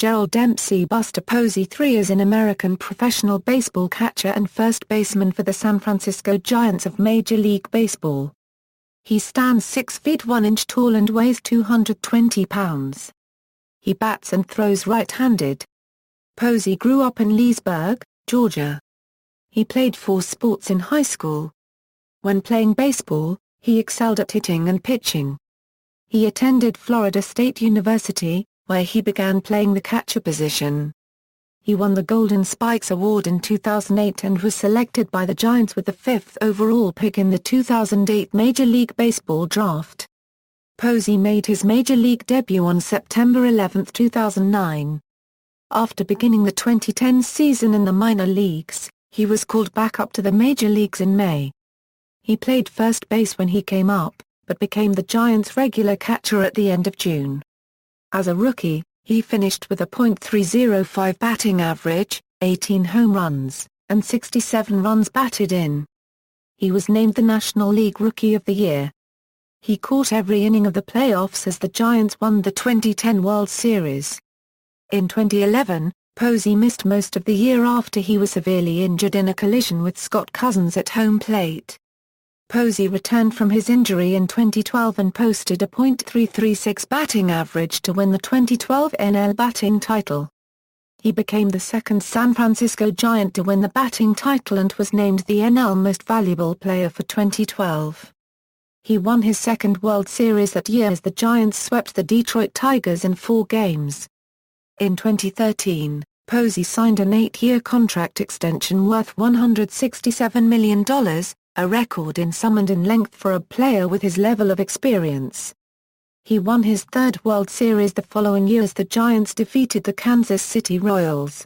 Gerald Dempsey. Buster Posey III is an American professional baseball catcher and first baseman for the San Francisco Giants of Major League Baseball. He stands 6 feet 1 inch tall and weighs 220 pounds. He bats and throws right-handed. Posey grew up in Leesburg, Georgia. He played 4 sports in high school. When playing baseball, he excelled at hitting and pitching. He attended Florida State University, where he began playing the catcher position. He won the Golden Spikes Award in 2008 and was selected by the Giants with the 5th overall pick in the 2008 Major League Baseball draft. Posey made his Major League debut on September 11, 2009. After beginning the 2010 season in the minor leagues, he was called back up to the major leagues in May. He played first base when he came up, but became the Giants' regular catcher at the end of June. As a rookie, he finished with a .305 batting average, 18 home runs, and 67 runs batted in. He was named the National League Rookie of the Year. He caught every inning of the playoffs as the Giants won the 2010 World Series. In 2011, Posey missed most of the year after he was severely injured in a collision with Scott Cousins at home plate. Posey returned from his injury in 2012 and posted a .336 batting average to win the 2012 NL batting title. He became the second San Francisco Giant to win the batting title and was named the NL Most Valuable Player for 2012. He won his second World Series that year as the Giants swept the Detroit Tigers in 4 games. In 2013, Posey signed an 8-year contract extension worth $167 million, a record in sum and in length for a player with his level of experience. He won his 3rd World Series the following year as the Giants defeated the Kansas City Royals.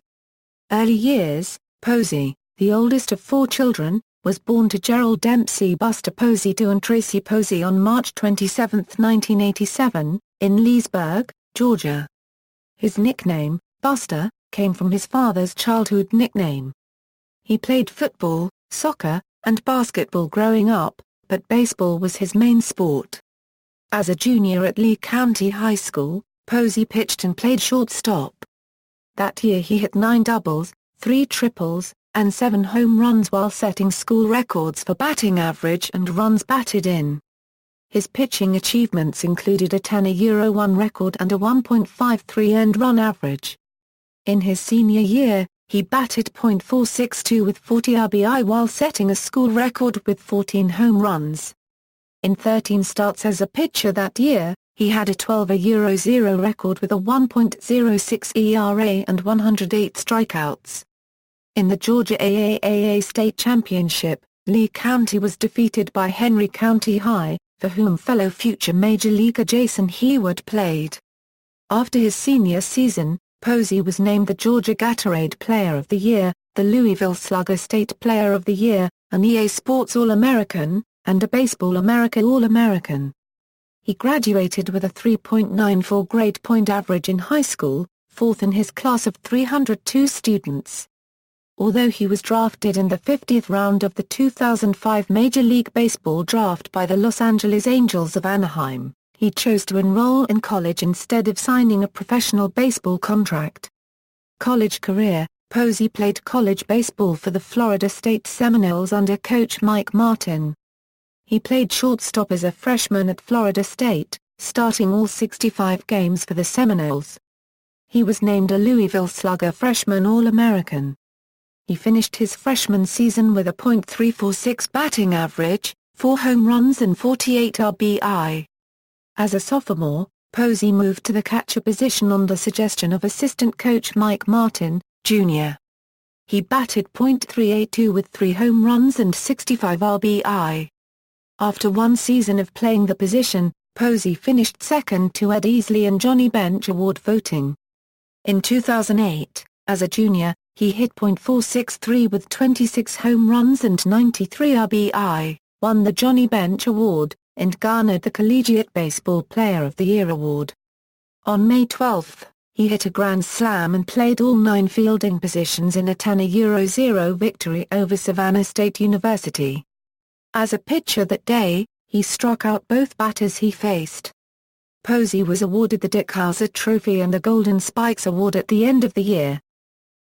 Early years: Posey, the oldest of 4 children, was born to Gerald Dempsey, Buster Posey II and Tracy Posey on March 27, 1987, in Leesburg, Georgia. His nickname, Buster, came from his father's childhood nickname. He played football, soccer, and basketball growing up, but baseball was his main sport. As a junior at Lee County High School, Posey pitched and played shortstop. That year he hit 9 doubles, 3 triples, and 7 home runs while setting school records for batting average and runs batted in. His pitching achievements included a 10-1 record and a 1.53 earned run average. In his senior year, he batted .462 with 40 RBI while setting a school record with 14 home runs. In 13 starts as a pitcher that year, he had a 12-0 record with a 1.06 ERA and 108 strikeouts. In the Georgia AAA State Championship, Lee County was defeated by Henry County High, for whom fellow future Major Leaguer Jason Heyward played. After his senior season, Posey was named the Georgia Gatorade Player of the Year, the Louisville Slugger State Player of the Year, an EA Sports All-American, and a Baseball America All-American. He graduated with a 3.94 grade point average in high school, 4th in his class of 302 students. Although he was drafted in the 50th round of the 2005 Major League Baseball draft by the Los Angeles Angels of Anaheim, he chose to enroll in college instead of signing a professional baseball contract. College career: Posey played college baseball for the Florida State Seminoles under coach Mike Martin. He played shortstop as a freshman at Florida State, starting all 65 games for the Seminoles. He was named a Louisville Slugger Freshman All-American. He finished his freshman season with a .346 batting average, 4 home runs and 48 RBI. As a sophomore, Posey moved to the catcher position on the suggestion of assistant coach Mike Martin, Jr. He batted .382 with 3 home runs and 65 RBI. After 1 season of playing the position, Posey finished second to Ed Easley and Johnny Bench award voting. In 2008, as a junior, he hit .463 with 26 home runs and 93 RBI, won the Johnny Bench Award, and garnered the Collegiate Baseball Player of the Year award. On May 12, he hit a grand slam and played all 9 fielding positions in a 10-0 victory over Savannah State University. As a pitcher that day, he struck out both batters he faced. Posey was awarded the Dick Howser Trophy and the Golden Spikes Award at the end of the year.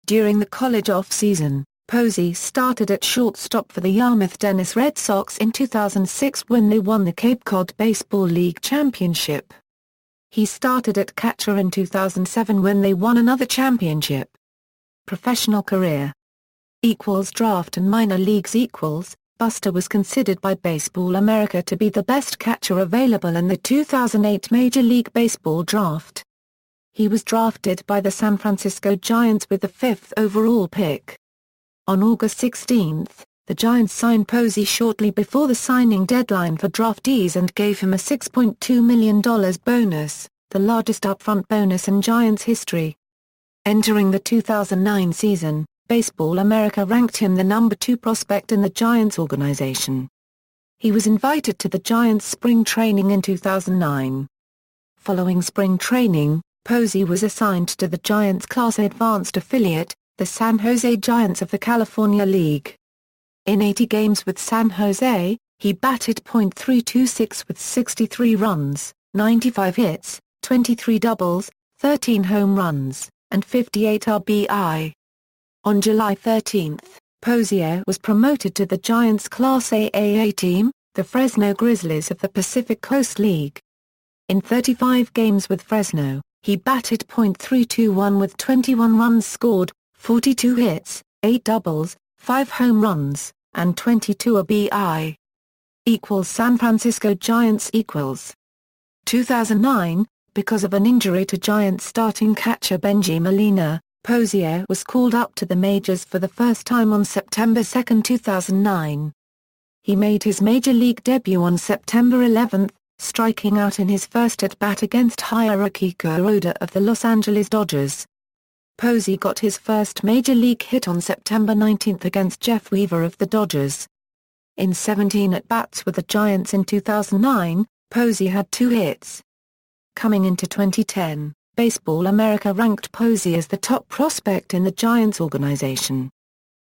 During the college off-season, Posey started at shortstop for the Yarmouth Dennis Red Sox in 2006 when they won the Cape Cod Baseball League Championship. He started at catcher in 2007 when they won another championship. Professional career =draft and minor leagues =. Buster was considered by Baseball America to be the best catcher available in the 2008 Major League Baseball draft. He was drafted by the San Francisco Giants with the 5th overall pick. On August 16, the Giants signed Posey shortly before the signing deadline for draftees and gave him a $6.2 million bonus, the largest upfront bonus in Giants history. Entering the 2009 season, Baseball America ranked him the number 2 prospect in the Giants organization. He was invited to the Giants spring training in 2009. Following spring training, Posey was assigned to the Giants Class A Advanced affiliate, the San Jose Giants of the California League. In 80 games with San Jose, he batted .326 with 63 runs, 95 hits, 23 doubles, 13 home runs, and 58 RBI. On July 13, Posey was promoted to the Giants Class AAA team, the Fresno Grizzlies of the Pacific Coast League. In 35 games with Fresno, he batted .321 with 21 runs scored, 42 hits, 8 doubles, 5 home runs, and 22 RBI. San Francisco Giants = 2009, because of an injury to Giants starting catcher Benji Molina, Posey was called up to the majors for the first time on September 2, 2009. He made his major league debut on September 11, striking out in his first at-bat against Hiroki Kuroda of the Los Angeles Dodgers. Posey got his first major league hit on September 19 against Jeff Weaver of the Dodgers. In 17 at-bats with the Giants in 2009, Posey had 2 hits. Coming into 2010, Baseball America ranked Posey as the top prospect in the Giants organization.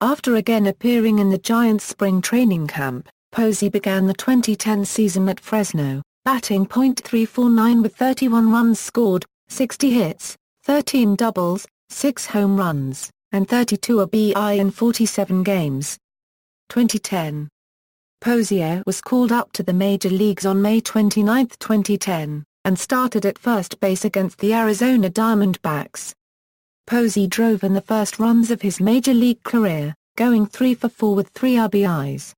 After again appearing in the Giants spring training camp, Posey began the 2010 season at Fresno, batting .349 with 31 runs scored, 60 hits, 13 doubles, 6 home runs, and 32 RBI in 47 games. 2010. Posey was called up to the major leagues on May 29, 2010, and started at first base against the Arizona Diamondbacks. Posey drove in the first runs of his major league career, going 3 for 4 with 3 RBIs.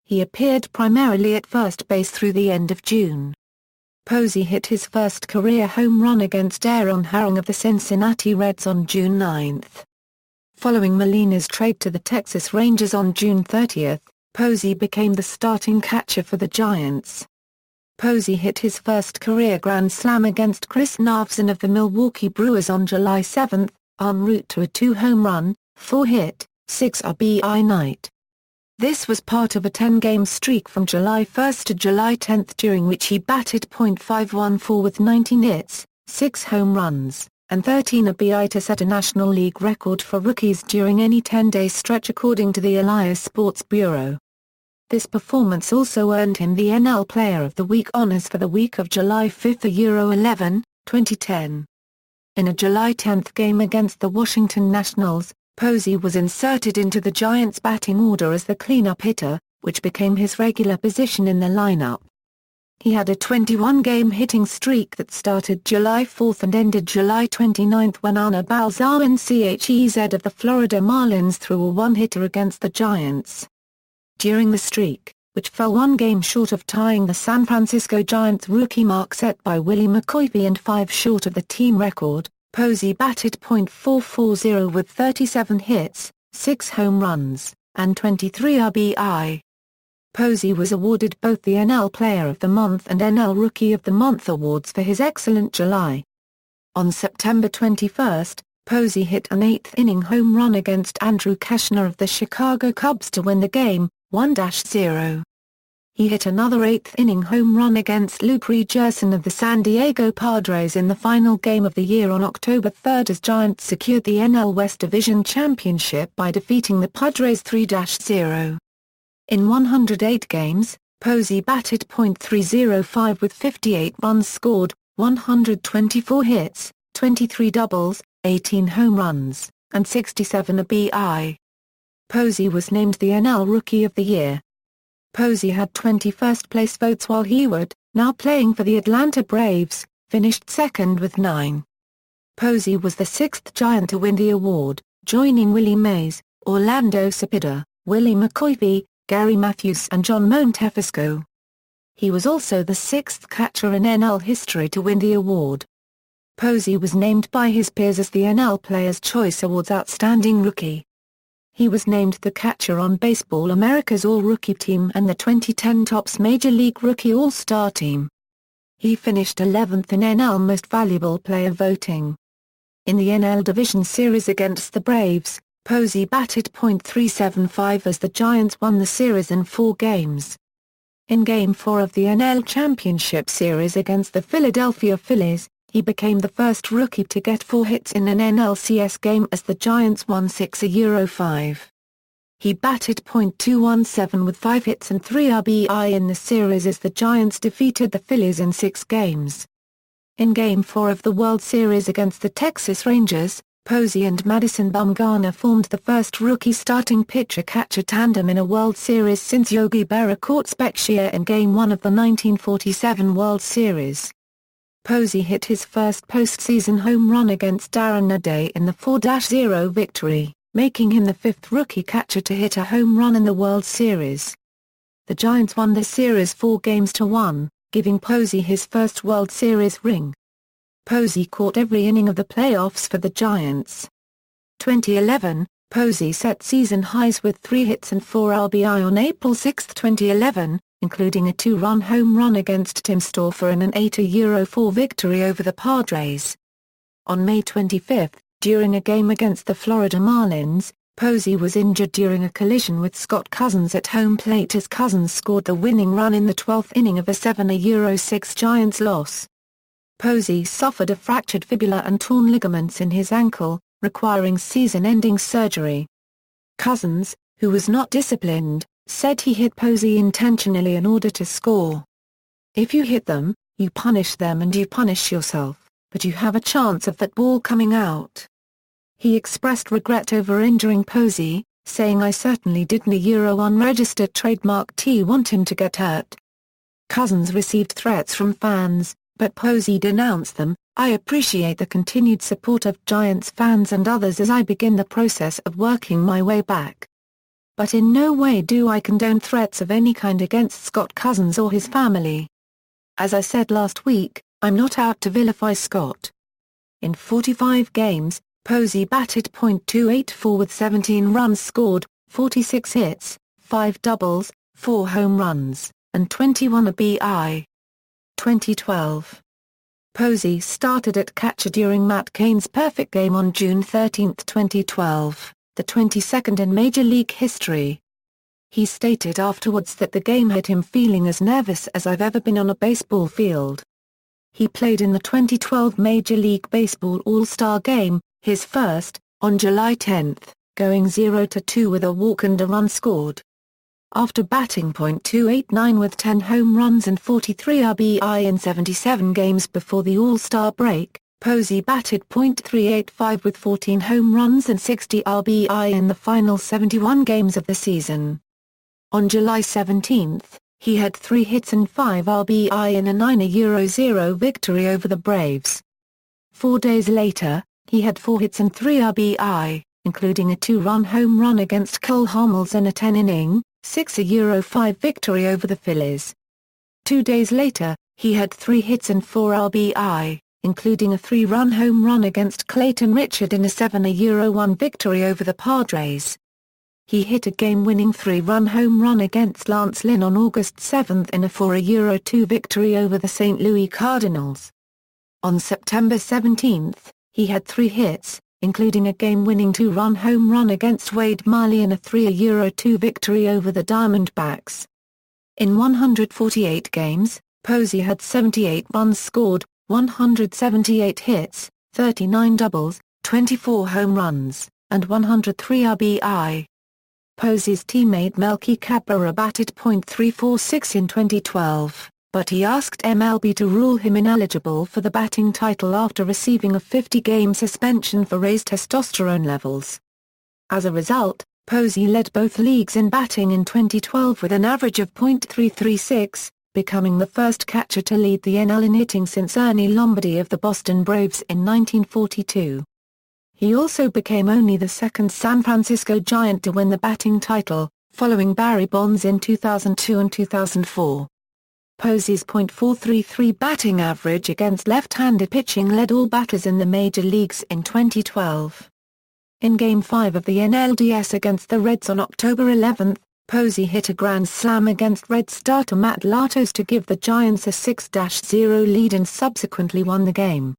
He appeared primarily at first base through the end of June. Posey hit his first career home run against Aaron Herring of the Cincinnati Reds on June 9. Following Molina's trade to the Texas Rangers on June 30, Posey became the starting catcher for the Giants. Posey hit his first career grand slam against Chris Narveson of the Milwaukee Brewers on July 7, en route to a 2-home run, 4-hit, 6 RBI night. This was part of a 10-game streak from July 1 to July 10 during which he batted .514 with 19 hits, 6 home runs, and 13 RBI to set a National League record for rookies during any 10-day stretch according to the Elias Sports Bureau. This performance also earned him the NL Player of the Week honors for the week of July 5 11, 2010. In a July 10 game against the Washington Nationals, Posey was inserted into the Giants' batting order as the cleanup hitter, which became his regular position in the lineup. He had a 21-game hitting streak that started July 4 and ended July 29 when Anibal Sanchez of the Florida Marlins threw a one-hitter against the Giants. During the streak, which fell 1 game short of tying the San Francisco Giants rookie mark set by Willie McCoy and 5 short of the team record, Posey batted .440 with 37 hits, 6 home runs, and 23 RBI. Posey was awarded both the NL Player of the Month and NL Rookie of the Month awards for his excellent July. On September 21, Posey hit an 8th-inning home run against Andrew Cashner of the Chicago Cubs to win the game, 1-0. He hit another 8th-inning home run against Luke Regerson of the San Diego Padres in the final game of the year on October 3 as Giants secured the NL West Division Championship by defeating the Padres 3-0. In 108 games, Posey batted .305 with 58 runs scored, 124 hits, 23 doubles, 18 home runs, and 67 RBI. Posey was named the NL Rookie of the Year. Posey had 20 first-place votes while Heyward, now playing for the Atlanta Braves, finished second with 9. Posey was the sixth Giant to win the award, joining Willie Mays, Orlando Cepeda, Willie McCoy, Gary Matthews and John Montefusco. He was also the sixth catcher in NL history to win the award. Posey was named by his peers as the NL Players' Choice Awards Outstanding Rookie. He was named the catcher on Baseball America's All-Rookie Team and the 2010 Topps Major League Rookie All-Star Team. He finished 11th in NL Most Valuable Player voting. In the NL Division Series against the Braves, Posey batted .375 as the Giants won the series in 4 games. In Game 4 of the NL Championship Series against the Philadelphia Phillies, he became the first rookie to get 4 hits in an NLCS game as the Giants won 6-5. He batted .217 with 5 hits and 3 RBI in the series as the Giants defeated the Phillies in 6 games. In Game 4 of the World Series against the Texas Rangers, Posey and Madison Bumgarner formed the first rookie starting pitcher-catcher tandem in a World Series since Yogi Berra caught Spezia in Game 1 of the 1947 World Series. Posey hit his first postseason home run against Darren O'Day in the 4-0 victory, making him the 5th rookie catcher to hit a home run in the World Series. The Giants won the series 4-1, giving Posey his first World Series ring. Posey caught every inning of the playoffs for the Giants. 2011, Posey set season highs with 3 hits and 4 RBI on April 6, 2011, including a 2-run home run against Tim Stauffer in an 8-4 victory over the Padres. On May 25, during a game against the Florida Marlins, Posey was injured during a collision with Scott Cousins at home plate as Cousins scored the winning run in the 12th inning of a 7-6 Giants loss. Posey suffered a fractured fibula and torn ligaments in his ankle, requiring season-ending surgery. Cousins, who was not disciplined, said he hit Posey intentionally in order to score. "If you hit them, you punish them and you punish yourself, but you have a chance of that ball coming out." He expressed regret over injuring Posey, saying "I certainly didn't unregistered trademark want him to get hurt." Cousins received threats from fans, but Posey denounced them. "I appreciate the continued support of Giants fans and others as I begin the process of working my way back. But in no way do I condone threats of any kind against Scott Cousins or his family. As I said last week, I'm not out to vilify Scott." In 45 games, Posey batted .284 with 17 runs scored, 46 hits, 5 doubles, 4 home runs, and 21 RBI. 2012. Posey started at catcher during Matt Cain's perfect game on June 13, 2012, the 22nd in Major League history. He stated afterwards that the game had him feeling as nervous as I've ever been on a baseball field. He played in the 2012 Major League Baseball All-Star Game, his first, on July 10, going 0-2 with a walk and a run scored. After batting .289 with 10 home runs and 43 RBI in 77 games before the All-Star break, Posey batted .385 with 14 home runs and 60 RBI in the final 71 games of the season. On July 17, he had 3 hits and 5 RBI in a 9-0 victory over the Braves. 4 days later, he had 4 hits and 3 RBI, including a 2-run home run against Cole Hamels in a 10-inning, 6-5 victory over the Phillies. 2 days later, he had 3 hits and 4 RBI, including a 3-run home run against Clayton Richard in a 7-1 victory over the Padres. He hit a game-winning 3-run home run against Lance Lynn on August 7 in a 4-2 victory over the St. Louis Cardinals. On September 17, he had 3 hits, including a game-winning 2-run home run against Wade Miley in a 3-2 victory over the Diamondbacks. In 148 games, Posey had 78 runs scored, 178 hits, 39 doubles, 24 home runs, and 103 RBI. Posey's teammate Melky Cabrera batted .346 in 2012, but he asked MLB to rule him ineligible for the batting title after receiving a 50-game suspension for raised testosterone levels. As a result, Posey led both leagues in batting in 2012 with an average of .336, becoming the first catcher to lead the NL in hitting since Ernie Lombardi of the Boston Braves in 1942. He also became only the second San Francisco Giant to win the batting title, following Barry Bonds in 2002 and 2004. Posey's .433 batting average against left-handed pitching led all batters in the major leagues in 2012. In Game 5 of the NLDS against the Reds on October 11, Posey hit a grand slam against Red starter Matt Latos to give the Giants a 6-0 lead and subsequently won the game.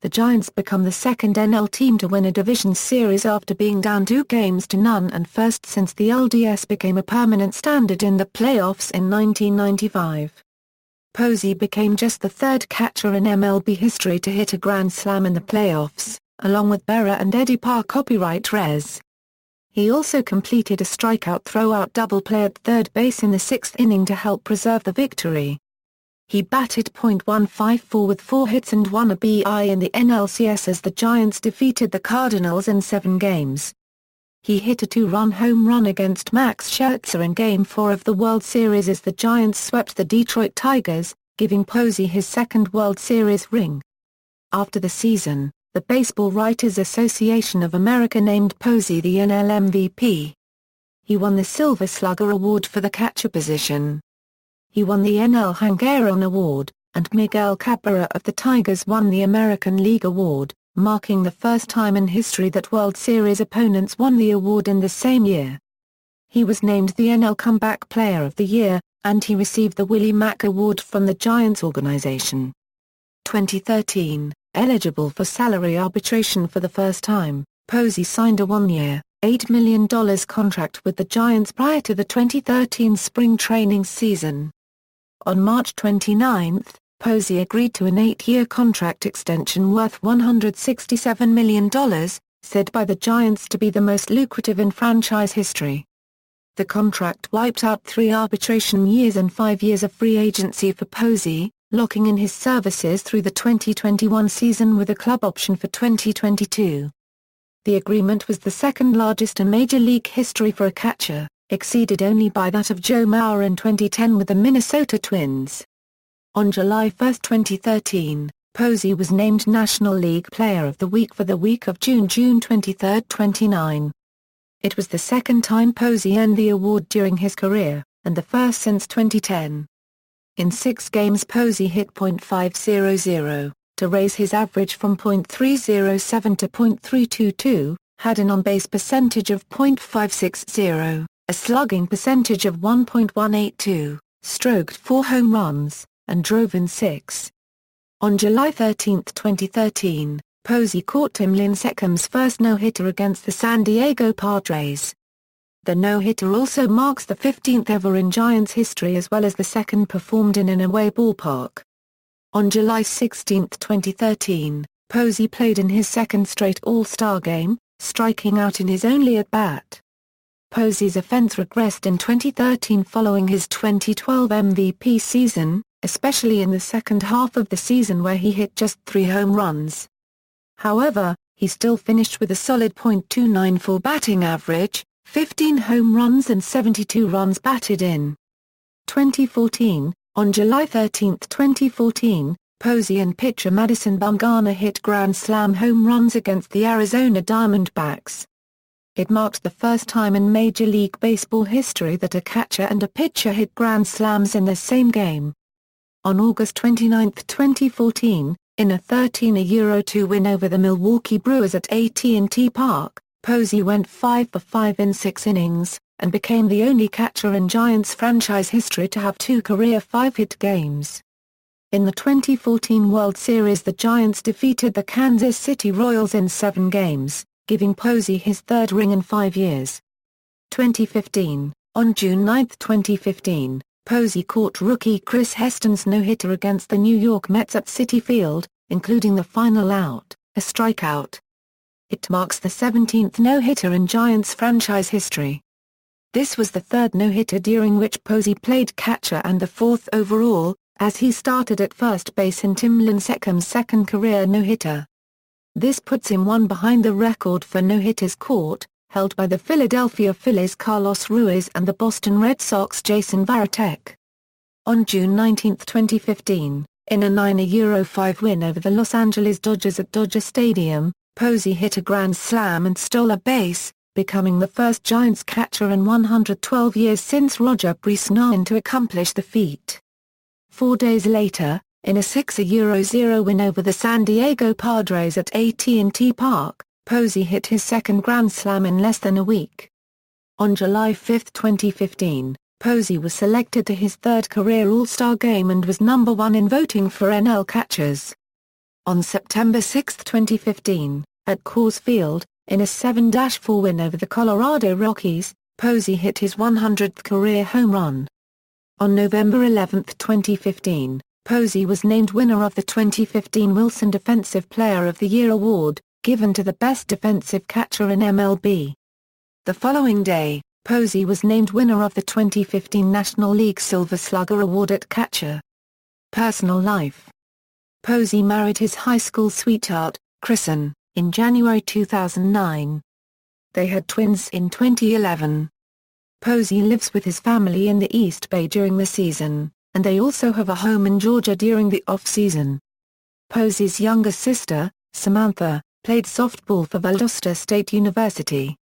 The Giants become the second NL team to win a division series after being down 2-0 and first since the LDS became a permanent standard in the playoffs in 1995. Posey became just the third catcher in MLB history to hit a grand slam in the playoffs, along with Berra and Eddie Parr. Copyright Res. He also completed a strikeout throw-out double play at third base in the sixth inning to help preserve the victory. He batted .154 with 4 hits and 1 RBI in the NLCS as the Giants defeated the Cardinals in 7 games. He hit a 2-run home run against Max Scherzer in Game 4 of the World Series as the Giants swept the Detroit Tigers, giving Posey his second World Series ring. After the season, the Baseball Writers Association of America named Posey the NL MVP. He won the Silver Slugger Award for the catcher position. He won the NL Hank Aaron Award, and Miguel Cabrera of the Tigers won the American League Award, marking the first time in history that World Series opponents won the award in the same year. He was named the NL Comeback Player of the Year, and he received the Willie Mack Award from the Giants organization. 2013, eligible for salary arbitration for the first time, Posey signed a 1-year, $8 million contract with the Giants prior to the 2013 spring training season. On March 29, Posey agreed to an 8-year contract extension worth $167 million, said by the Giants to be the most lucrative in franchise history. The contract wiped out 3 arbitration years and 5 years of free agency for Posey, locking in his services through the 2021 season with a club option for 2022. The agreement was the second largest in Major League history for a catcher, exceeded only by that of Joe Mauer in 2010 with the Minnesota Twins. On July 1, 2013, Posey was named National League Player of the Week for the week of June 23, 29. It was the second time Posey earned the award during his career, and the first since 2010. In 6 games Posey hit .500, to raise his average from .307 to .322, had an on-base percentage of .560, a slugging percentage of 1.182, stroked 4 home runs, and drove in 6. On July 13, 2013, Posey caught Tim Lincecum's first no-hitter against the San Diego Padres. The no-hitter also marks the 15th ever in Giants history as well as the second performed in an away ballpark. On July 16, 2013, Posey played in his second straight All-Star game, striking out in his only at-bat. Posey's offense regressed in 2013 following his 2012 MVP season, especially in the second half of the season where he hit just 3 home runs. However, he still finished with a solid .294 batting average, 15 home runs and 72 runs batted in. 2014, on July 13, 2014, Posey and pitcher Madison Bumgarner hit grand slam home runs against the Arizona Diamondbacks. It marked the first time in Major League Baseball history that a catcher and a pitcher hit grand slams in the same game. On August 29, 2014, in a 13-2 win over the Milwaukee Brewers at AT&T Park, Posey went 5 for 5 in 6 innings, and became the only catcher in Giants franchise history to have 2 career 5-hit games. In the 2014 World Series the Giants defeated the Kansas City Royals in 7 games, giving Posey his 3rd ring in 5 years. 2015, on June 9, 2015, Posey caught rookie Chris Heston's no-hitter against the New York Mets at Citi Field, including the final out, a strikeout. It marks the 17th no-hitter in Giants franchise history. This was the 3rd no-hitter during which Posey played catcher and the 4th overall, as he started at first base in Tim Lincecum's second career no-hitter. This puts him one behind the record for no-hitters caught, held by the Philadelphia Phillies' Carlos Ruiz and the Boston Red Sox' Jason Varitek. On June 19, 2015, in a 9-5 win over the Los Angeles Dodgers at Dodger Stadium, Posey hit a grand slam and stole a base, becoming the first Giants catcher in 112 years since Roger Bresnahan to accomplish the feat. 4 days later, in a 6-0 win over the San Diego Padres at AT&T Park, Posey hit his second grand slam in less than a week. On July 5, 2015, Posey was selected to his third career All-Star game and was number 1 in voting for NL catchers. On September 6, 2015, at Coors Field, in a 7-4 win over the Colorado Rockies, Posey hit his 100th career home run. On November 11, 2015, Posey was named winner of the 2015 Wilson Defensive Player of the Year award, given to the best defensive catcher in MLB. The following day, Posey was named winner of the 2015 National League Silver Slugger Award at catcher. Personal life. Posey married his high school sweetheart, Kristen, in January 2009. They had twins in 2011. Posey lives with his family in the East Bay during the season, and they also have a home in Georgia during the off-season. Posey's younger sister, Samantha, played softball for Valdosta State University.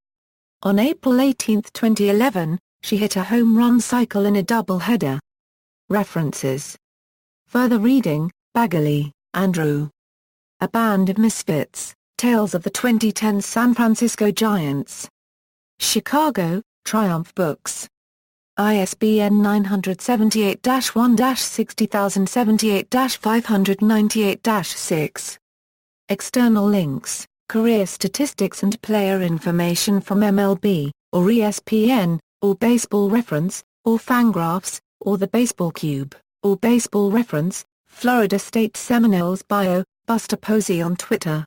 On April 18, 2011, she hit a home run cycle in a doubleheader. References. Further reading, Bagley, Andrew. A Band of Misfits, Tales of the 2010 San Francisco Giants. Chicago, Triumph Books. ISBN 978-1-60078-598-6. External links, career statistics and player information from MLB, or ESPN, or Baseball Reference, or Fangraphs, or the Baseball Cube, or Baseball Reference. Florida State Seminoles bio, Buster Posey on Twitter.